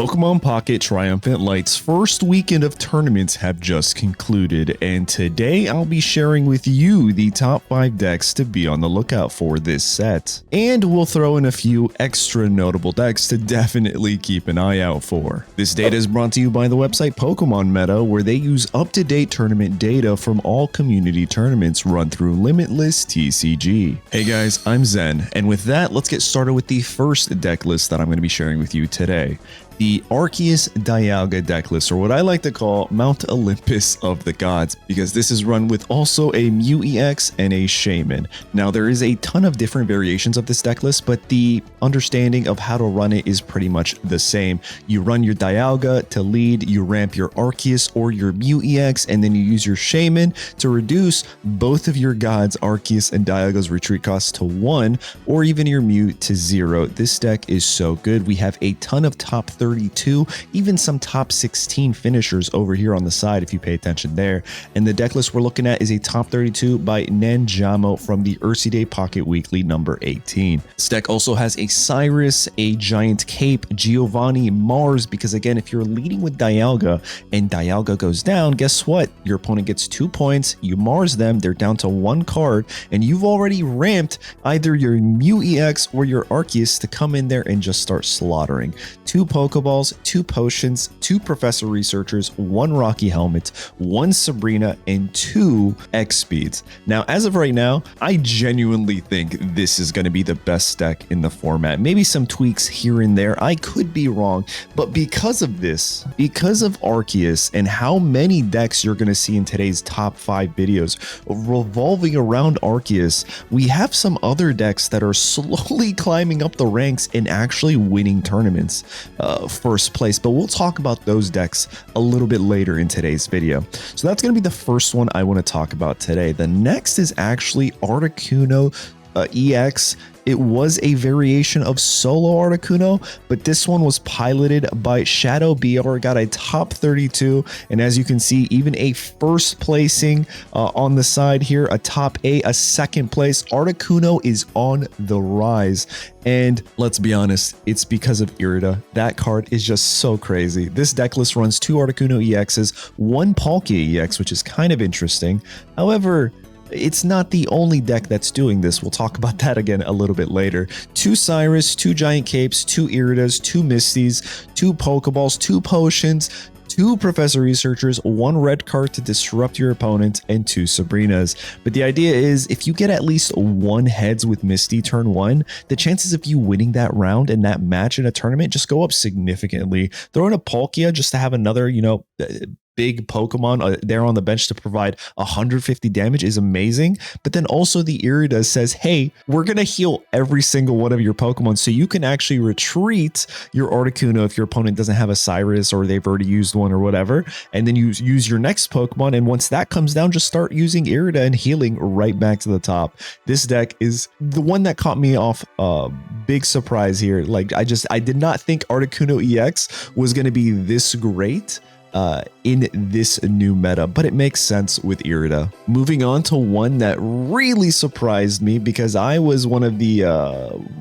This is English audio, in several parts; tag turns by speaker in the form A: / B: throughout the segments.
A: Pokemon Pocket Triumphant Light's first weekend of tournaments have just concluded, and today I'll be sharing with you the top 5 decks to be on the lookout for this set. And we'll throw in a few extra notable decks to definitely keep an eye out for. This data is brought to you by the website Pokemon Meta, where they use up-to-date tournament data from all community tournaments run through Limitless TCG. Hey guys, I'm Zen, and with that, let's get started with the first deck list that I'm going to be sharing with you today. The Arceus Dialga deck list, or what I like to call Mount Olympus of the Gods, because this is run with also a Mew EX and a Shaman. Now, there is a ton of different variations of this deck list, but the understanding of how to run it is pretty much the same. You run your Dialga to lead, you ramp your Arceus or your Mew EX, and then you use your Shaman to reduce both of your gods, Arceus and Dialga's retreat costs to 1, or even your Mew to 0. This deck is so good. We have a ton of top 32, even some top 16 finishers over here on the side if you pay attention there. And the deck list we're looking at is a top 32 by Nanjamo from the Arceus Pocket Weekly number 18. This deck also has a Cyrus, a Giant Cape, Giovanni, Mars, because again, if you're leading with Dialga and Dialga goes down, guess what? Your opponent gets 2 points, you Mars them, they're down to 1 card, and you've already ramped either your Mew EX or your Arceus to come in there and just start slaughtering. 2 Pokeballs, 2 Potions, 2 Professor Researchers, 1 Rocky Helmet, 1 Sabrina, and 2 X Speeds. Now, as of right now, I genuinely think this is going to be the best deck in the format. Maybe some tweaks here and there. I could be wrong, but because of this, because of Arceus and how many decks you're going to see in today's top 5 videos revolving around Arceus, we have some other decks that are slowly climbing up the ranks and actually winning tournaments. First place, but we'll talk about those decks a little bit later in today's video. So that's going to be the first one I want to talk about today. The next is actually Articuno EX. It was a variation of Solo Articuno, but this one was piloted by Shadow BR, got a top 32, and as you can see, even a first placing on the side here, a top 8, a second place. Articuno is on the rise, and let's be honest, it's because of Irida. That card is just so crazy. This deck list runs 2 Articuno EXs, 1 Palkia EX, which is kind of interesting. However, it's not the only deck that's doing this. We'll talk about that again a little bit later. 2 Cyrus, 2 Giant Capes, 2 Iridas, 2 Misties, 2 Pokeballs, 2 Potions, 2 Professor Researchers, 1 red card to disrupt your opponent, and 2 Sabrinas. But the idea is, if you get at least 1 heads with Misty turn 1, the chances of you winning that round and that match in a tournament just go up significantly. Throw in a Palkia just to have another, big Pokemon there on the bench to provide 150 damage is amazing. But then also the Irida says, hey, we're going to heal every single one of your Pokemon, so you can actually retreat your Articuno if your opponent doesn't have a Cyrus or they've already used one or whatever. And then you use your next Pokemon, and once that comes down, just start using Irida and healing right back to the top. This deck is the one that caught me off big surprise here. Like, I did not think Articuno EX was going to be this great in this new meta, but it makes sense with Irida. Moving on to one that really surprised me, because I was one of the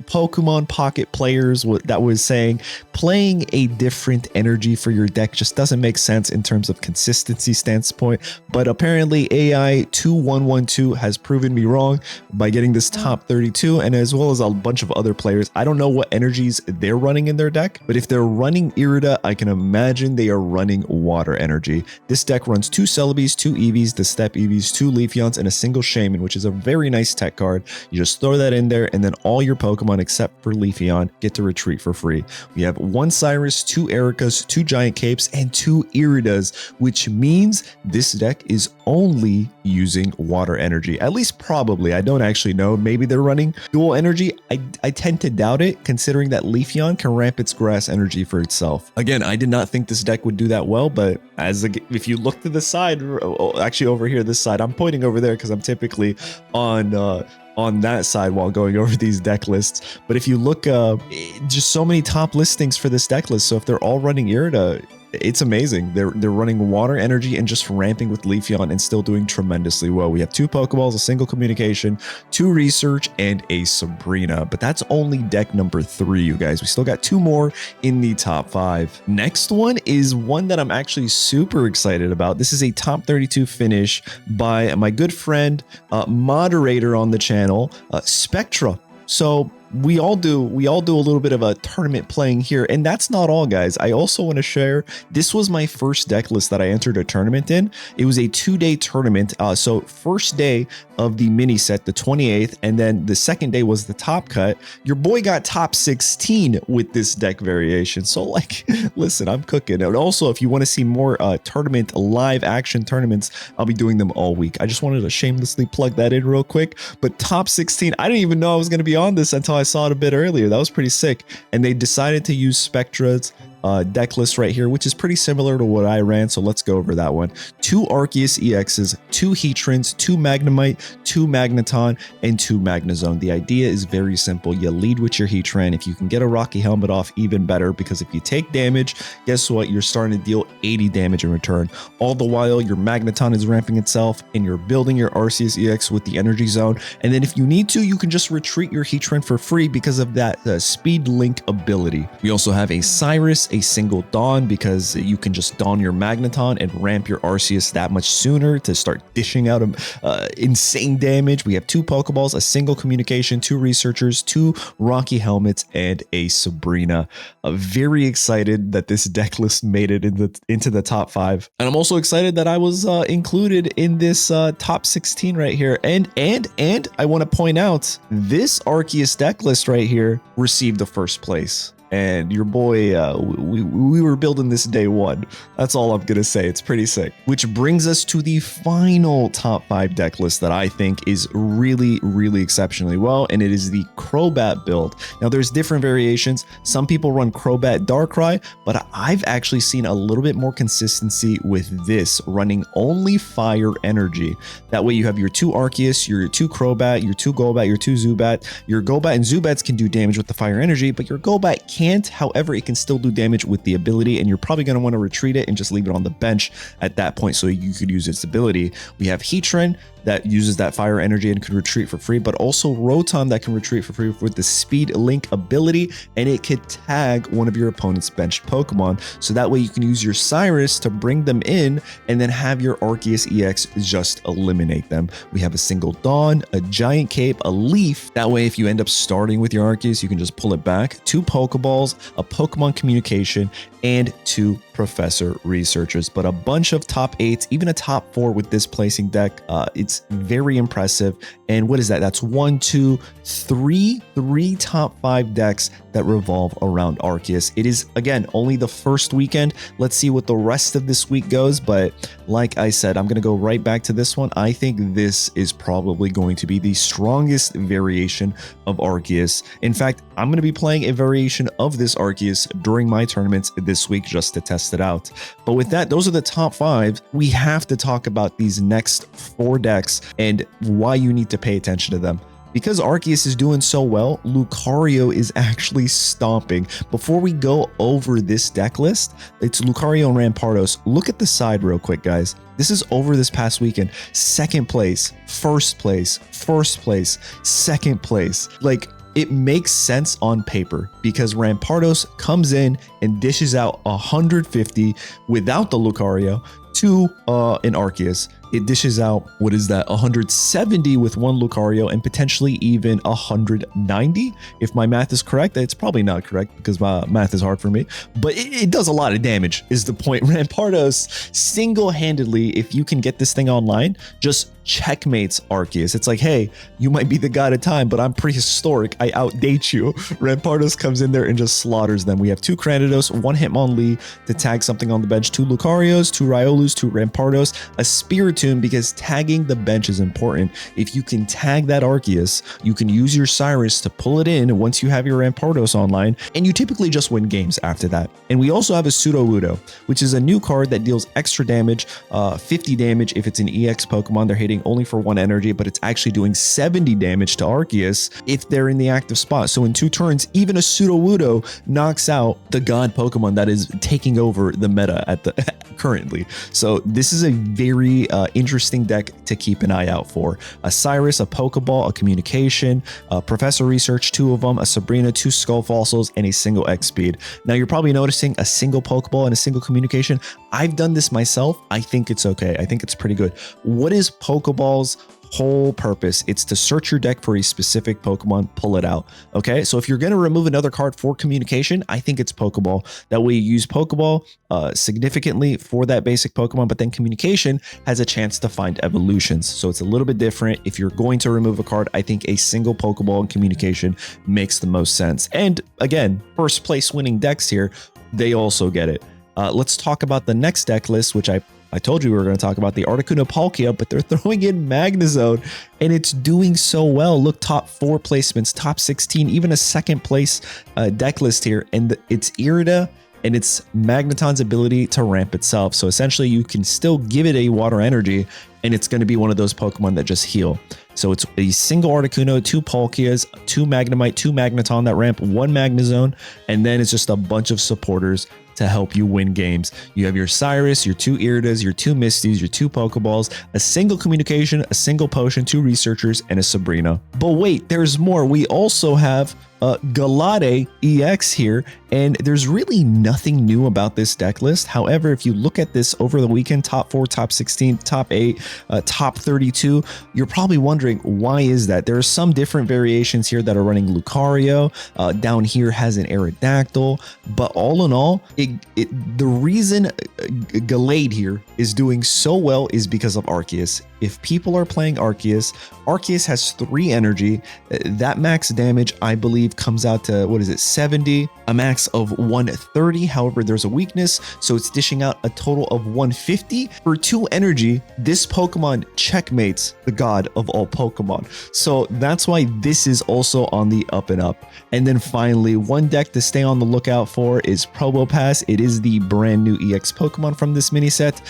A: Pokemon Pocket players that was saying playing a different energy for your deck just doesn't make sense in terms of consistency standpoint, but apparently AI 2112 has proven me wrong by getting this top 32, and as well as a bunch of other players. I don't know what energies they're running in their deck, but if they're running Irida, I can imagine they are running water energy. This deck runs 2 Celebes, 2 Eevees, the Step Eevees, 2 Leafeons, and a single Shaman, which is a very nice tech card. You just throw that in there, and then all your Pokemon except for Leafeon get to retreat for free. We have 1 Cyrus, 2 Ericas, 2 Giant Capes, and 2 Iridas, which means this deck is only using water energy. At least probably. I don't actually know. Maybe they're running dual energy. I tend to doubt it, considering that Leafeon can ramp its grass energy for itself. Again, I did not think this deck would do that well, but if you look to the side, actually over here, this side, I'm pointing over there because I'm typically on that side while going over these deck lists. But if you look, just so many top listings for this deck list. So if they're all running Irida, It's amazing. They're running water energy and just ramping with Leafeon and still doing tremendously well. We have 2 Pokeballs, a single communication, 2 research, and a Sabrina. But that's only deck number 3, you guys. We still got 2 more in the top 5. Next one is one that I'm actually super excited about. This is a top 32 finish by my good friend, moderator on the channel, Spectra. So we all do a little bit of a tournament playing here, and that's not all, guys. I also want to share, this was my first deck list that I entered a tournament in. It was a 2-day tournament. So first day of the mini set, the 28th, and then the second day was the top cut. Your boy got top 16 with this deck variation. So like, listen, I'm cooking. And also, if you want to see more tournament live action tournaments, I'll be doing them all week. I just wanted to shamelessly plug that in real quick. But top 16, I didn't even know I was going to be on this until I saw it a bit earlier. That was pretty sick. And they decided to use Spectra's deck list right here, which is pretty similar to what I ran. So let's go over that one. 2 Arceus EXs, 2 Heatrans, 2 Magnemite, 2 Magneton, and 2 Magnezone. The idea is very simple. You lead with your Heatran. If you can get a Rocky Helmet off, even better, because if you take damage, guess what? You're starting to deal 80 damage in return. All the while, your Magneton is ramping itself, and you're building your Arceus EX with the Energy Zone. And then if you need to, you can just retreat your Heatran for free because of that Speed Link ability. We also have a Cyrus, a single Dawn, because you can just Dawn your Magneton and ramp your Arceus that much sooner to start dishing out insane damage. We have 2 Pokeballs, a single communication, 2 researchers, 2 Rocky Helmets, and a Sabrina. Very excited that this deck list made it into the top 5. And I'm also excited that I was included in this top 16 right here. And I want to point out, this Arceus deck list right here received the first place. And your boy, we were building this day 1. That's all I'm gonna say. It's pretty sick. Which brings us to the final top 5 deck list that I think is really, really exceptionally well, and it is the Crobat build. Now, there's different variations. Some people run Crobat Darkrai, but I've actually seen a little bit more consistency with this, running only fire energy. That way you have your 2 Arceus, your 2 Crobat, your 2 Golbat, your 2 Zubat. Your Golbat and Zubats can do damage with the fire energy, but your Golbat can't. However, it can still do damage with the ability, and you're probably going to want to retreat it and just leave it on the bench at that point so you could use its ability. We have Heatran that uses that fire energy and can retreat for free, but also Rotom that can retreat for free with the Speed Link ability, and it could tag one of your opponent's benched Pokemon. So that way you can use your Cyrus to bring them in and then have your Arceus EX just eliminate them. We have a single Dawn, a Giant Cape, a Leaf. That way, if you end up starting with your Arceus, you can just pull it back. 2 Pokeballs, a Pokemon Communication, and 2 Professor Researchers. But a bunch of top 8s, even a top 4 with this placing deck. It's very impressive. And what is that? That's 1, 2, 3 top 5 decks that revolve around Arceus. It is, again, only the first weekend. Let's see what the rest of this week goes. But like I said, I'm going to go right back to this one. I think this is probably going to be the strongest variation of Arceus. In fact, I'm going to be playing a variation of this Arceus during my tournaments this week just to test it out. But with that, those are the top 5. We have to talk about these next 4 decks and why you need to pay attention to them. Because Arceus is doing so well, Lucario is actually stomping. Before we go over this deck list, it's Lucario and Rampardos. Look at the side real quick, guys. This is over this past weekend. 2nd place, 1st place, 1st place, 2nd place. Like, it makes sense on paper because Rampardos comes in and dishes out 150 without the Lucario to an Arceus. It dishes out, what is that, 170 with 1 Lucario and potentially even 190. If my math is correct, it's probably not correct because my math is hard for me, but it does a lot of damage is the point. Rampardos single-handedly, if you can get this thing online, just checkmates Arceus. It's like, hey, you might be the god of time, but I'm prehistoric. I outdate you. Rampardos comes in there and just slaughters them. We have 2 Cranidos, 1 Hitmonlee to tag something on the bench, 2 Lucarios, 2 Riolus, 2 Rampardos, a Spiritomb, because tagging the bench is important. If you can tag that Arceus, you can use your Cyrus to pull it in once you have your Rampardos online, and you typically just win games after that. And we also have a Sudowoodo, which is a new card that deals extra damage, 50 damage if it's an EX Pokemon. They're hitting hitting only for 1 energy, but it's actually doing 70 damage to Arceus if they're in the active spot. So in 2 turns, even a Sudowoodo knocks out the god Pokemon that is taking over the meta at the currently. So this is a very interesting deck to keep an eye out for. A Cyrus, a Pokeball, a Communication, Professor Research, 2 of them, a Sabrina, 2 Skull Fossils, and a single X Speed. Now you're probably noticing a single Pokeball and a single Communication. I've done this myself. I think it's okay. I think it's pretty good. What is Pokeball's whole purpose? It's to search your deck for a specific Pokemon, pull it out. Okay, so if you're going to remove another card for Communication, I think it's Pokeball. That way you use Pokeball significantly for that basic Pokemon, but then Communication has a chance to find evolutions. So it's a little bit different. If you're going to remove a card, I think a single Pokeball and Communication makes the most sense. And again, first place winning decks here, they also get it. Let's talk about the next deck list, which I told you we were going to talk about, the Articuno Palkia, but they're throwing in Magnezone, and it's doing so well. Look, top 4 placements, top 16, even a 2nd place deck list here, and it's Irida and it's Magneton's ability to ramp itself. So essentially, you can still give it a water energy, and it's going to be one of those Pokemon that just heal. So it's a single Articuno, 2 Palkias, 2 Magnemite, 2 Magneton that ramp, 1 Magnezone, and then it's just a bunch of supporters to help you win games. You have your Cyrus, your 2 Iridas, your 2 Misties, your 2 Pokeballs, a single Communication, a single Potion, 2 Researchers, and a Sabrina. But wait, there's more. We also have Gallade EX here, and there's really nothing new about this deck list. However, if you look at this over the weekend, top 4, top 16, top 8, top 32, you're probably wondering, why is that? There are some different variations here that are running Lucario. Down here has an Aerodactyl, but all in all, the reason Gallade here is doing so well is because of Arceus. If people are playing Arceus, Arceus has 3 energy. That max damage, I believe, comes out to, what is it, 70? A max of 130. However, there's a weakness, so it's dishing out a total of 150. For 2 energy, this Pokemon checkmates the god of all Pokemon. So that's why this is also on the up and up. And then finally, one deck to stay on the lookout for is Probopass. It is the brand new EX Pokemon from this mini set.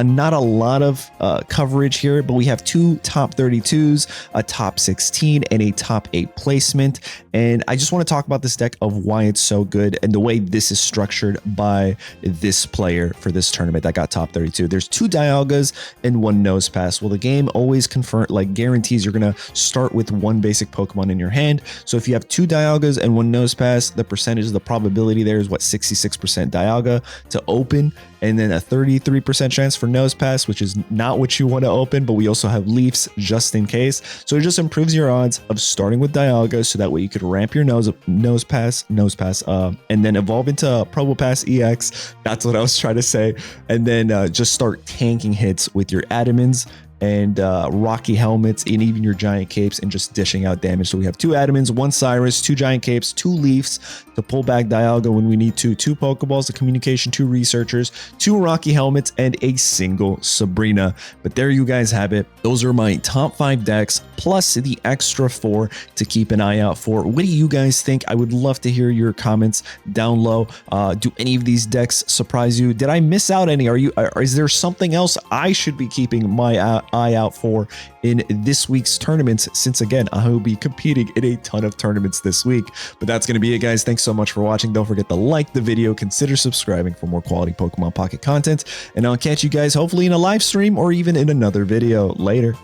A: Not a lot of coverage here, but we have 2 top 32s, a top 16, and a top 8 placement. And I just want to talk about this deck of why it's so good and the way this is structured by this player for this tournament that got top 32. There's 2 Dialgas and 1 Nosepass. Well, the game always guarantees you're going to start with 1 basic Pokemon in your hand. So if you have 2 Dialgas and 1 Nosepass, the percentage, the probability there is what, 66% Dialga to open, and then a 33% chance for Nosepass, which is not what you want to open, but we also have Leafs just in case. So it just improves your odds of starting with Dialga, so that way you could ramp your Nosepass, and then evolve into Probopass EX. That's what I was trying to say. And then just start tanking hits with your Adamins and Rocky Helmets, and even your Giant Capes, and just dishing out damage. So we have 2 Adamins, 1 Cyrus, 2 Giant Capes, 2 Leafs to pull back Dialga when we need to, 2 Pokeballs, a Communication, 2 Researchers, 2 Rocky Helmets, and a single Sabrina. But there you guys have it. Those are my top 5 decks, plus the extra 4 to keep an eye out for. What do you guys think? I would love to hear your comments down low. Do any of these decks surprise you? Did I miss out any? Is there something else I should be keeping my eye out for in this week's tournaments, since again I will be competing in a ton of tournaments this week? But that's going to be it, guys. Thanks so much for watching. Don't forget to like the video, consider subscribing for more quality Pokemon Pocket content, and I'll catch you guys hopefully in a live stream or even in another video later.